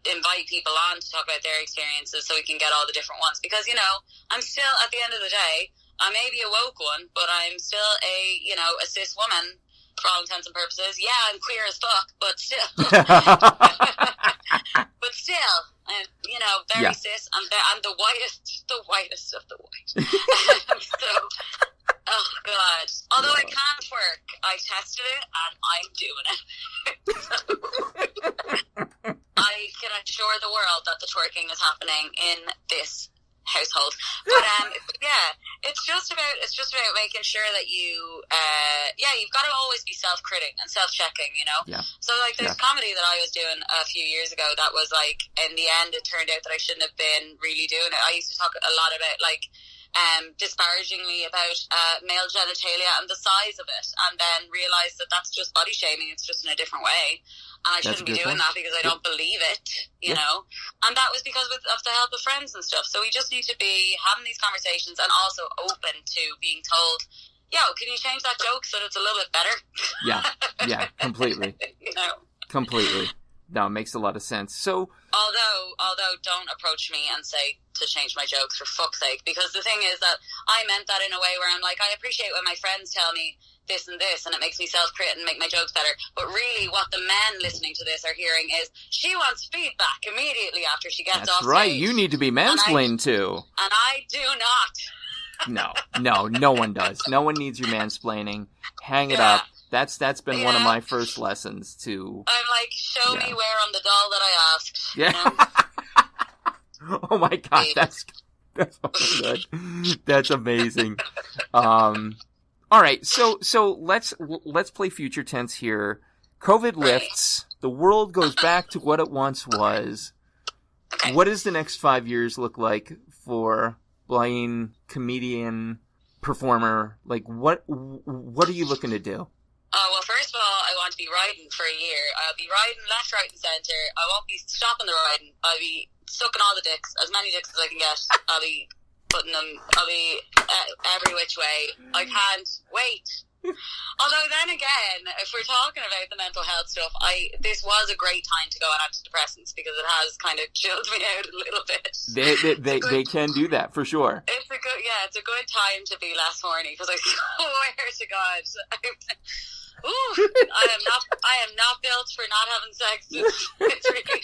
B: invite people on to talk about their experiences so we can get all the different ones, because, you know, I'm still, at the end of the day, I may be a woke one, but I'm still a, you know, a cis woman for all intents and purposes. Yeah, I'm queer as fuck, but still. But still, you know, very cis. I'm the whitest of the white. So, oh, God. Although I can't twerk, I tested it, and I'm doing it. So, I can assure the world that the twerking is happening in this household. But yeah, it's just about making sure that you've got to always be self-critic and self-checking, you know. So, like, there's comedy that I was doing a few years ago that was, like, in the end it turned out that I shouldn't have been really doing it. I used to talk a lot about, like, disparagingly about male genitalia and the size of it, and then realised that that's just body shaming. It's just in a different way, and I shouldn't be doing that because I don't believe it, you know. And that was because of the help of friends and stuff. So we just need to be having these conversations and also open to being told, yo, can you change that joke so that it's a little bit better? Yeah, completely. You know,
C: completely. No, it makes a lot of sense. So,
B: although don't approach me and say to change my jokes, for fuck's sake, because the thing is that I meant that in a way where I'm like, I appreciate when my friends tell me this and this, and it makes me self-crit and make my jokes better. But really, what the men listening to this are hearing is, she wants feedback immediately after she gets off stage.
C: That's right. You need to be mansplained to.
B: And I do not.
C: No one does. No one needs your mansplaining. Hang it up. That's been one of my first lessons too.
B: I'm like, show me where on the doll that I asked.
C: Yeah. You know? Oh my God, that's fucking good. That's amazing. All right, so let's play future tense here. COVID lifts. The world goes back to what it once was. Okay. What does the next 5 years look like for Blaithin, comedian, performer? Like, what are you looking to do?
B: Well, first of all, I want to be riding for a year. I'll be riding left, right, and centre. I won't be stopping the riding. I'll be sucking all the dicks, as many dicks as I can get. I'll be putting them, I'll be every which way. I can't wait. Although then again, if we're talking about the mental health stuff, this was a great time to go on antidepressants because it has kind of chilled me out a little bit.
C: They can do that for sure.
B: It's a good time to be less horny because I swear to God, I am not built for not having sex. It's really,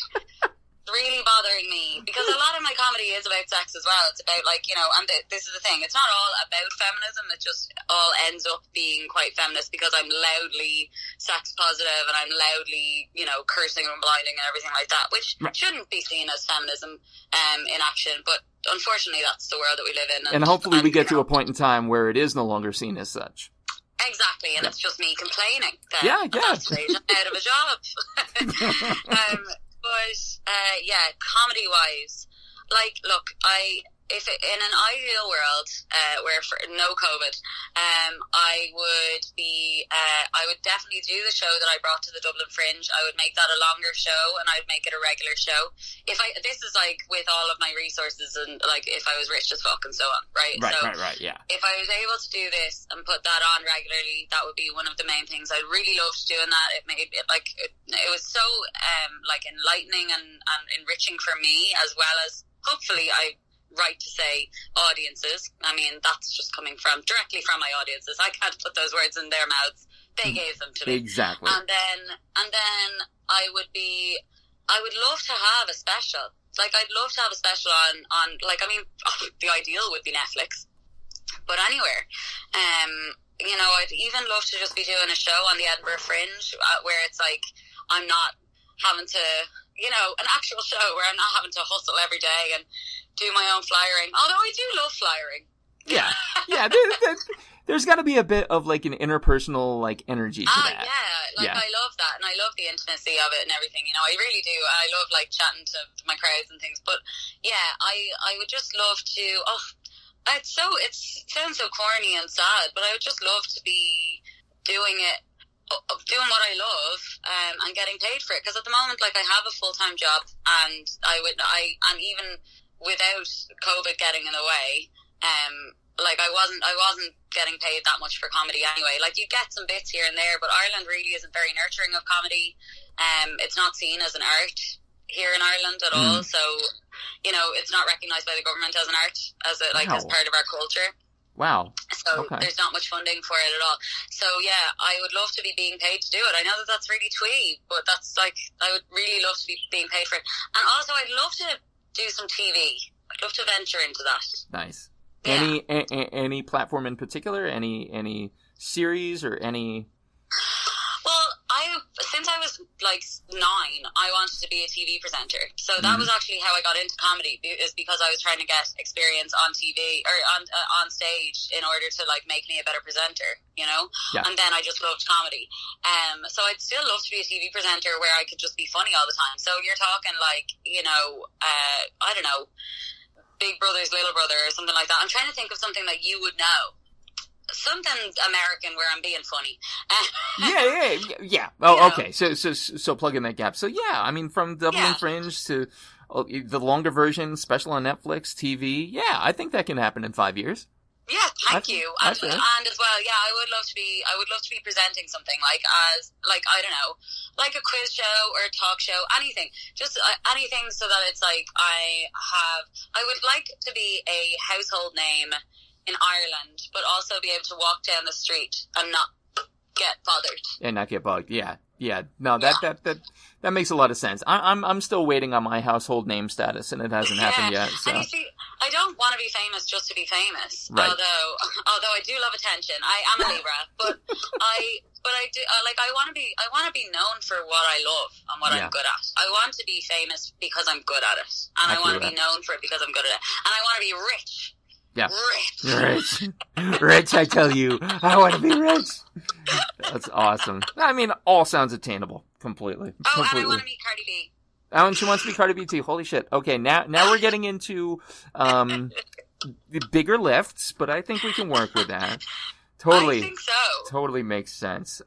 B: really bothering me, because a lot of my comedy is about sex as well. It's about, like, you know, and this is the thing, it's not all about feminism, it just all ends up being quite feminist because I'm loudly sex positive and I'm loudly, you know, cursing and blinding and everything like that, which shouldn't be seen as feminism in action, but unfortunately that's the world that we live in.
C: And hopefully we get to a point in time where it is no longer seen as such.
B: Exactly, and it's just me complaining.
C: Yeah.
B: I'm out of a job. But comedy-wise, like, look, if in an ideal world where for no COVID, I would definitely do the show that I brought to the Dublin Fringe. I would make that a longer show, and I'd make it a regular show. This is like with all of my resources, and like if I was rich as fuck and so on, right?
C: Right, yeah.
B: If I was able to do this and put that on regularly, that would be one of the main things. I really loved doing that. It made it it was so like enlightening and enriching for me, as well as hopefully right to say audiences. I mean, that's just coming directly from my audiences. I can't put those words in their mouths. They gave them to me.
C: Exactly.
B: And then I would love to have a special. Like, I'd love to have a special on like, I mean, the ideal would be Netflix, but anywhere. You know, I'd even love to just be doing a show on the Edinburgh Fringe where it's like, I'm not having to, you know, an actual show where I'm not having to hustle every day and do my own flyering. Although I do love flyering.
C: Yeah. There's got to be a bit of like an interpersonal like energy to that.
B: Yeah. I love that, and I love the intimacy of it and everything. You know, I really do. I love like chatting to my crowds and things. But yeah, I would just love to. It sounds so corny and sad, but I would just love to be doing what I love and getting paid for it. Because at the moment, like, I have a full-time job, and and even without COVID getting in the way, like, I wasn't getting paid that much for comedy anyway. Like, you get some bits here and there, but Ireland really isn't very nurturing of comedy. It's not seen as an art here in Ireland at all, so, you know, it's not recognised by the government as an art, as part of our culture.
C: Wow.
B: So there's not much funding for it at all. So yeah, I would love to be being paid to do it. I know that that's really twee, but that's like, I would really love to be being paid for it. And also, I'd love to do some TV. I'd love to venture into that.
C: Nice.
B: Yeah.
C: Any platform in particular? Any series or any?
B: Well, since I was like 9, I wanted to be a TV presenter. So that was actually how I got into comedy, is because I was trying to get experience on TV or on stage in order to like make me a better presenter, you know? Yeah. And then I just loved comedy. So I'd still love to be a TV presenter where I could just be funny all the time. So you're talking like, you know, I don't know, Big Brother's Little Brother or something like that. I'm trying to think of something that you would know. Something American where I'm being funny.
C: Yeah. Oh, okay. So plug in that gap. So yeah, I mean, from Dublin Fringe to the longer version, special on Netflix, TV. Yeah, I think that can happen in 5 years.
B: Yeah, thank you. And as well, yeah, I would love to be presenting something like I don't know, like a quiz show or a talk show, anything, just anything, so that it's like I would like to be a household name in Ireland, but also be able to walk down the street and not get bothered.
C: And not get bugged. Yeah. No, that makes a lot of sense. I'm still waiting on my household name status, and it hasn't happened yet. So.
B: And you see, I don't want to be famous just to be famous.
C: Right.
B: Although I do love attention. I am a Libra, but I do I want to be known for what I love and what I'm good at. I want to be famous because I'm good at it, and I want to be known for it because I'm good at it, and I want to be rich.
C: Yeah. Rich, I tell you. I want to be rich. That's awesome. I mean, all sounds attainable. Completely.
B: And I want to meet Cardi B.
C: Oh, and she wants to be Cardi B too. Holy shit. Okay, now we're getting into bigger lifts, but I think we can work with that. Totally.
B: I think so.
C: Totally makes sense.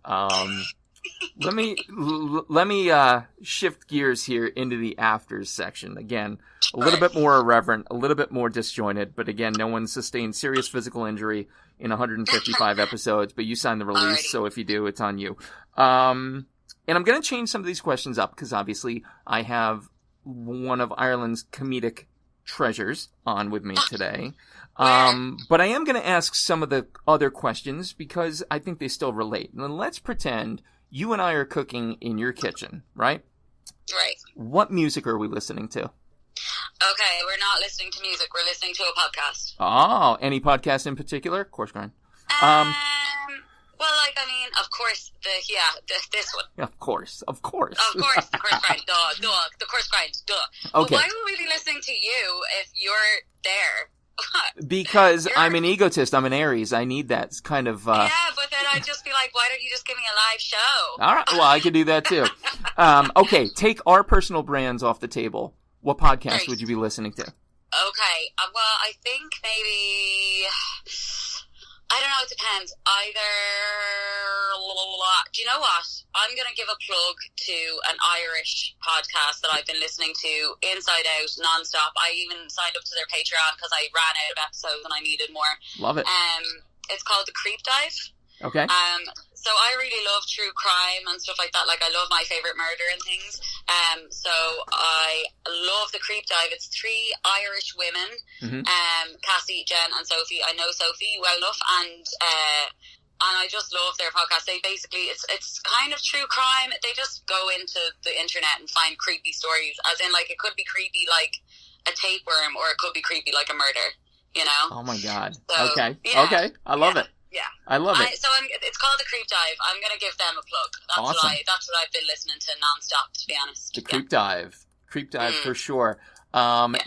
C: Let me shift gears here into the afters section. Again, a little bit more irreverent, a little bit more disjointed, but again, no one sustained serious physical injury in 155 episodes, but you signed the release, so if you do, it's on you. And I'm going to change some of these questions up, because obviously I have one of Ireland's comedic treasures on with me today. But I am going to ask some of the other questions, because I think they still relate. And let's pretend you and I are cooking in your kitchen, right?
B: Right.
C: What music are we listening to?
B: Okay, we're not listening to music. We're listening to a podcast.
C: Oh, any podcast in particular? Coarse Grind.
B: Well, like, I mean, of course, this one.
C: Of course.
B: Of course, the Coarse Grind, duh, the Coarse Grind, duh.
C: Okay.
B: But why would we be listening to you if you're there?
C: Because I'm an egotist. I'm an Aries. I need that kind of...
B: Yeah, but then I'd just be like, why don't you just give me a live show?
C: All right, well, I could do that too. Okay, take our personal brands off the table. What podcast would you be listening to?
B: Okay, well, I think maybe... I don't know, it depends. Either... Do you know what? I'm going to give a plug to an Irish podcast that I've been listening to inside out, nonstop. I even signed up to their Patreon because I ran out of episodes and I needed more.
C: Love it.
B: It's called The Creep Dive.
C: Okay.
B: So I really love true crime and stuff like that. Like, I love My Favorite Murder and things. So I love The Creep Dive. It's 3 Irish women, Cassie, Jen, and Sophie. I know Sophie well enough, and I just love their podcast. They basically, it's kind of true crime. They just go into the internet and find creepy stories, as in, like, it could be creepy like a tapeworm, or it could be creepy like a murder, you know?
C: Oh my God.
B: So,
C: okay.
B: Yeah,
C: Okay. I love it.
B: Yeah.
C: I love it.
B: It's called The Creep Dive. I'm going to give them a plug.
C: Awesome.
B: That's what I've been listening to nonstop, to be honest.
C: The Creep Dive. Creep Dive for sure.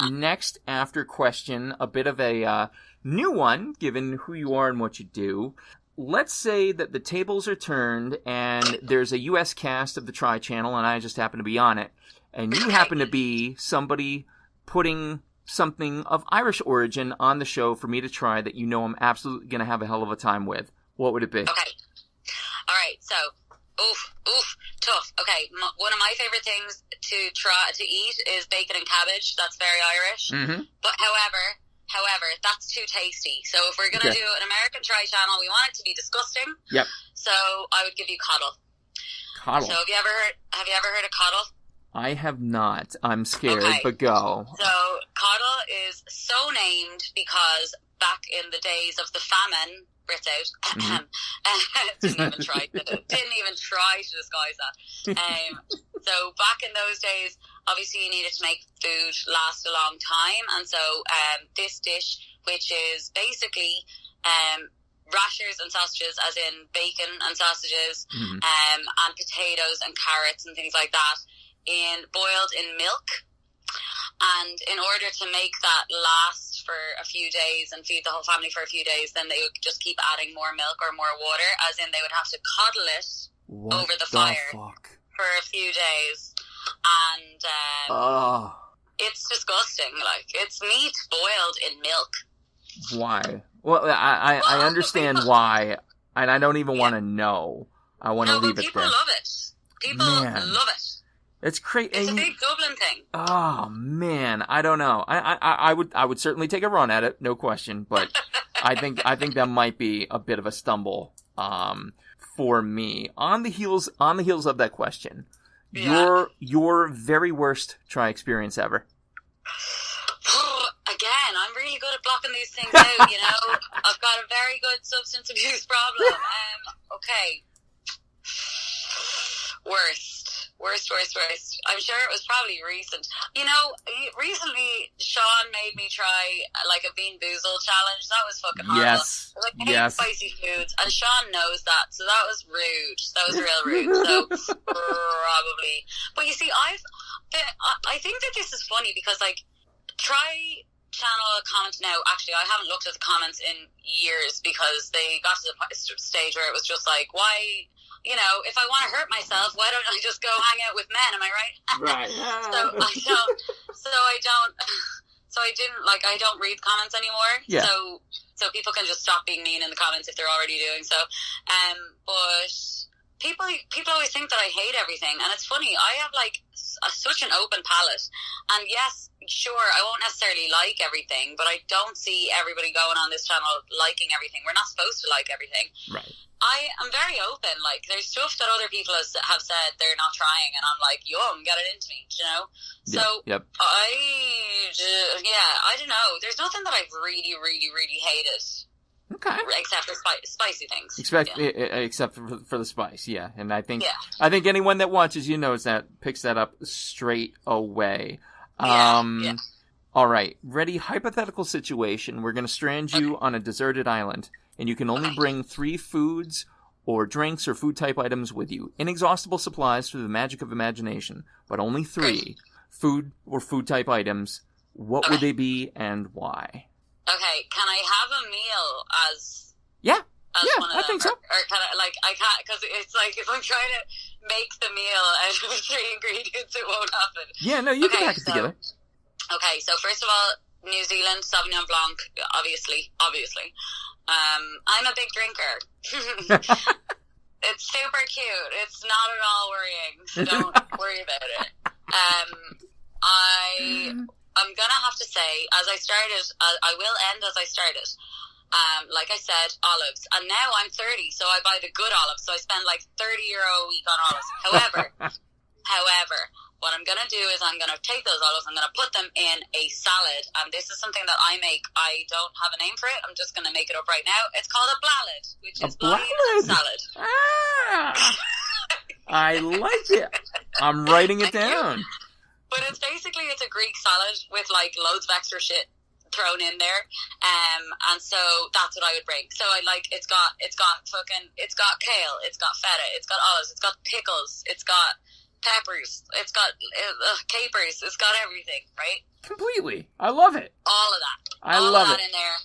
C: Next after question, a bit of a new one, given who you are and what you do. Let's say that the tables are turned and there's a U.S. cast of the Tri Channel and I just happen to be on it. And you happen to be somebody putting something of Irish origin on the show for me to try that you know I'm absolutely going to have a hell of a time with. What would it be?
B: Okay. All right. So, tough. Okay. One of my favorite things to eat is bacon and cabbage. That's very Irish. Mm-hmm. But however, that's too tasty. So if we're going to do an American Tri Channel, we want it to be disgusting.
C: Yep.
B: So I would give you coddle.
C: Coddle.
B: So have you ever heard of coddle?
C: I have not. I'm scared, but go.
B: So, coddle is so named because back in the days of the famine, Brits out, didn't even try to disguise that. So, back in those days, obviously you needed to make food last a long time, and so this dish, which is basically rashers and sausages, as in bacon and sausages, and potatoes and carrots and things like that, boiled in milk. And in order to make that last for a few days and feed the whole family for a few days, then they would just keep adding more milk or more water, as in they would have to coddle it over the fire for a few days. And it's disgusting. Like, it's meat boiled in milk. Why?
C: Well, I understand why, and I don't even want to know. I want to leave it there.
B: People love it. People love it.
C: It's crazy.
B: It's a big Dublin thing.
C: Oh man, I don't know. I would certainly take a run at it, no question. But I think that might be a bit of a stumble for me. On the heels of that question, your very worst try experience ever.
B: Again, I'm really good at blocking these things out. You know, I've got a very good substance abuse problem. Okay. Worst. I'm sure it was probably recent. You know, recently Shawn made me try like a Bean Boozle challenge. That was fucking horrible.
C: Yes.
B: Like, I hate spicy foods, and Shawn knows that, so that was rude. That was real rude. So probably. But you see, I think that this is funny because, like, Tri Channel comments now. Actually, I haven't looked at the comments in years because they got to the stage where it was just like, why? You know, if I want to hurt myself, why don't I just go hang out with men? Am I right?
C: Right.
B: I don't read comments anymore.
C: Yeah.
B: So people can just stop being mean in the comments if they're already doing so. But people always think that I hate everything, and it's funny. I have like such an open palette, and yes, sure, I won't necessarily like everything, but I don't see everybody going on this channel liking everything. We're not supposed to like everything.
C: Right.
B: I am very open. Like, there's stuff that other people have said they're not trying, and I'm like, get it into me, you know? So,
C: yep.
B: I don't know. There's nothing that I've really, really, really hated.
C: Okay.
B: Except for spicy things.
C: Except for the spice, yeah. And I think anyone that watches you knows that, picks that up straight away.
B: Yeah.
C: All right, ready? Hypothetical situation. We're going to strand you on a deserted island, and you can only bring 3 foods or drinks or food type items with you. Inexhaustible supplies through the magic of imagination, but only 3 food or food type items. What would they be and why?
B: Okay, can I have a meal as
C: one
B: of
C: I think
B: them?
C: so.
B: Or can I can't, because it's like, if I'm trying to make the meal out of 3 ingredients, it won't happen.
C: Yeah, no, you can pack it together.
B: Okay, so first of all, New Zealand, Sauvignon Blanc, obviously. I'm a big drinker. It's super cute. It's not at all worrying, so don't worry about it. I'm gonna have to say, as I started, I will end as I started. Like I said, olives. And now I'm 30, so I buy the good olives. So I spend like €30 a week on olives. However, what I'm gonna do is I'm gonna take those olives, I'm gonna put them in a salad. And this is something that I make. I don't have a name for it. I'm just gonna make it up right now. It's called a blalad, which is blind salad.
C: Ah, I like it. I'm writing it down.
B: But it's a Greek salad with like loads of extra shit thrown in there, and so that's what I would bring. So it's got kale, it's got feta, it's got olives, it's got pickles, it's got peppers, it's got capers, it's got everything, right?
C: Completely. I love it.
B: All of that.
C: I love
B: that
C: it.
B: in there,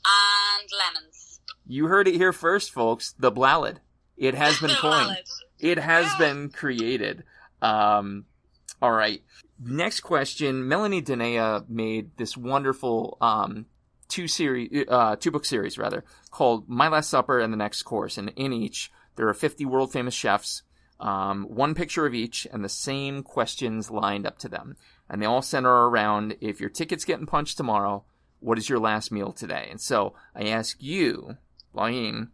B: and lemons.
C: You heard it here first, folks. The blalad. It has been coined. It has been created. All right. Next question. Melanie Denea made this wonderful 2-book series called My Last Supper and The Next Course. And in each, there are 50 world famous chefs, one picture of each, and the same questions lined up to them. And they all center around, if your ticket's getting punched tomorrow, what is your last meal today? And so I ask you, Blaithin,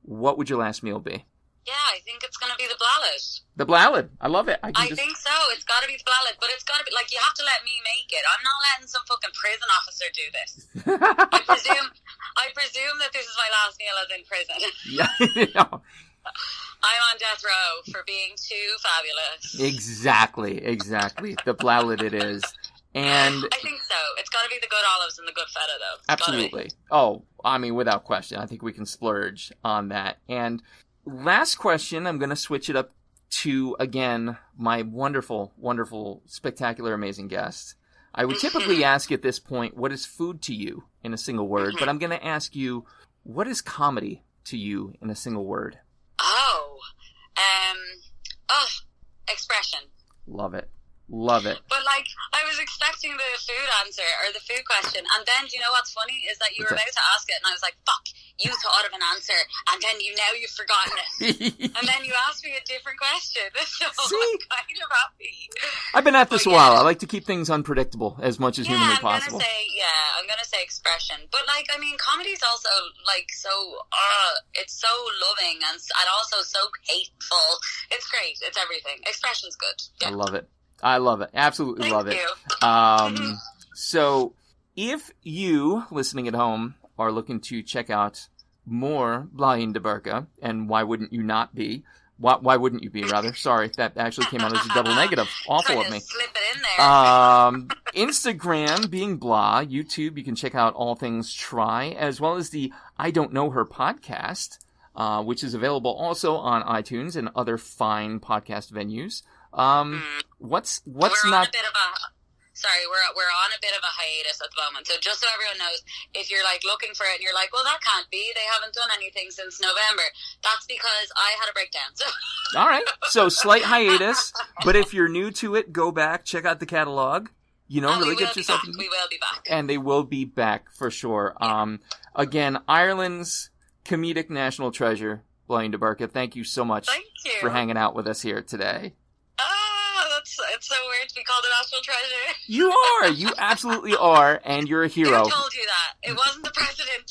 C: what would your last meal be?
B: Yeah, I think it's going to be the blalad.
C: The blalad. I love it.
B: I think so. It's got to be the blalad, but it's got to be, like, you have to let me make it. I'm not letting some fucking prison officer do this. I presume that this is my last meal as in prison.
C: Yeah.
B: I'm on death row for being too fabulous.
C: Exactly. The blalad it is. And
B: I think so. It's got to be the good olives and the good feta, though.
C: Absolutely. Oh, I mean, without question. I think we can splurge on that. And last question, I'm going to switch it up to, again, my wonderful, wonderful, spectacular, amazing guest. I would typically ask at this point, what is food to you in a single word? But I'm going to ask you, what is comedy to you in a single word?
B: Expression.
C: Love it.
B: But, like, I was expecting the food answer, or the food question, and then, do you know what's funny, is that you were about to ask it, and I was like, fuck, you thought of an answer, and then you've forgotten it. And then you asked me a different question, so I'm kind of happy.
C: I've been at this a while. I like to keep things unpredictable as much as humanly possible.
B: I'm gonna say expression. But, like, I mean, comedy's also, like, so, it's so loving, and also so hateful. It's great. It's everything. Expression's good. Yeah.
C: I love it. Absolutely love it. So if you, listening at home, are looking to check out more Blaithin de Burca, and why wouldn't you not be? Why wouldn't you be, rather? Sorry, that actually came out as a double negative. Awful of me.
B: Slip it in there.
C: Instagram, being blah. YouTube, you can check out All Things Try, as well as the I Don't Know Her podcast, which is available also on iTunes and other fine podcast venues. We're on a bit of a hiatus at the moment. So just so everyone knows, if you're like looking for it and you're like, well, that can't be, they haven't done anything since November. That's because I had a breakdown. So. All right. So slight hiatus, but if you're new to it, go back, check out the catalog. Really get yourself.
B: We will be back.
C: And they will be back for sure. Yeah. Again, Ireland's comedic national treasure, Blaithin de Burca. Thank you so much for hanging out with us here today.
B: It's so weird to be called a national treasure.
C: You are. You absolutely are, and you're a hero.
B: Who told you that? It wasn't the president.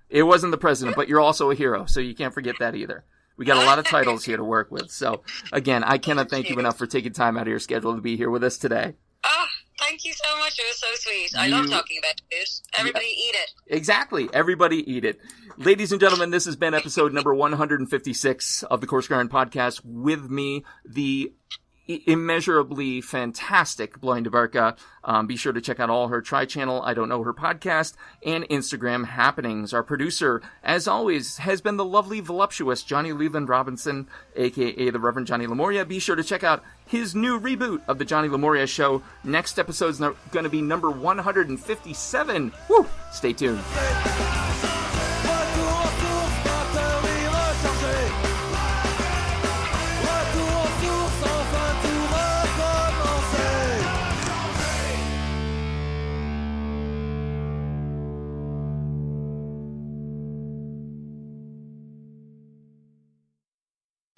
C: It wasn't the president, but you're also a hero, so you can't forget that either. We got a lot of titles here to work with. So, again, I cannot thank you enough for taking time out of your schedule to be here with us today.
B: Oh, Thank you so much. It was so sweet. I love talking about food. Everybody eat it.
C: Exactly. Everybody eat it. Ladies and gentlemen, this has been episode number 156 of the Coarse Grind Podcast. With me, the immeasurably fantastic Blaithin de Burca. Be sure to check out all her Tri-Channel, I Don't Know Her podcast, and Instagram happenings. Our producer, as always, has been the lovely, voluptuous Johnny Leland Robinson, a.k.a. the Reverend Johnny Lamoria. Be sure to check out his new reboot of the Johnny Lamoria Show. Next episode's going to be number 157. Woo! Stay tuned.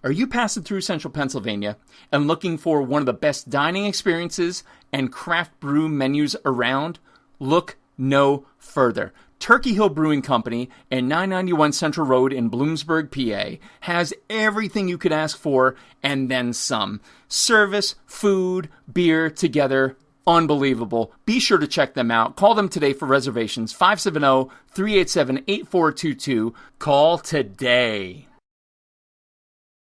C: Are you passing through central Pennsylvania and looking for one of the best dining experiences and craft brew menus around? Look no further. Turkey Hill Brewing Company and 991 Central Road in Bloomsburg, PA has everything you could ask for and then some. Service, food, beer together. Unbelievable. Be sure to check them out. Call them today for reservations. 570-387-8422. Call today.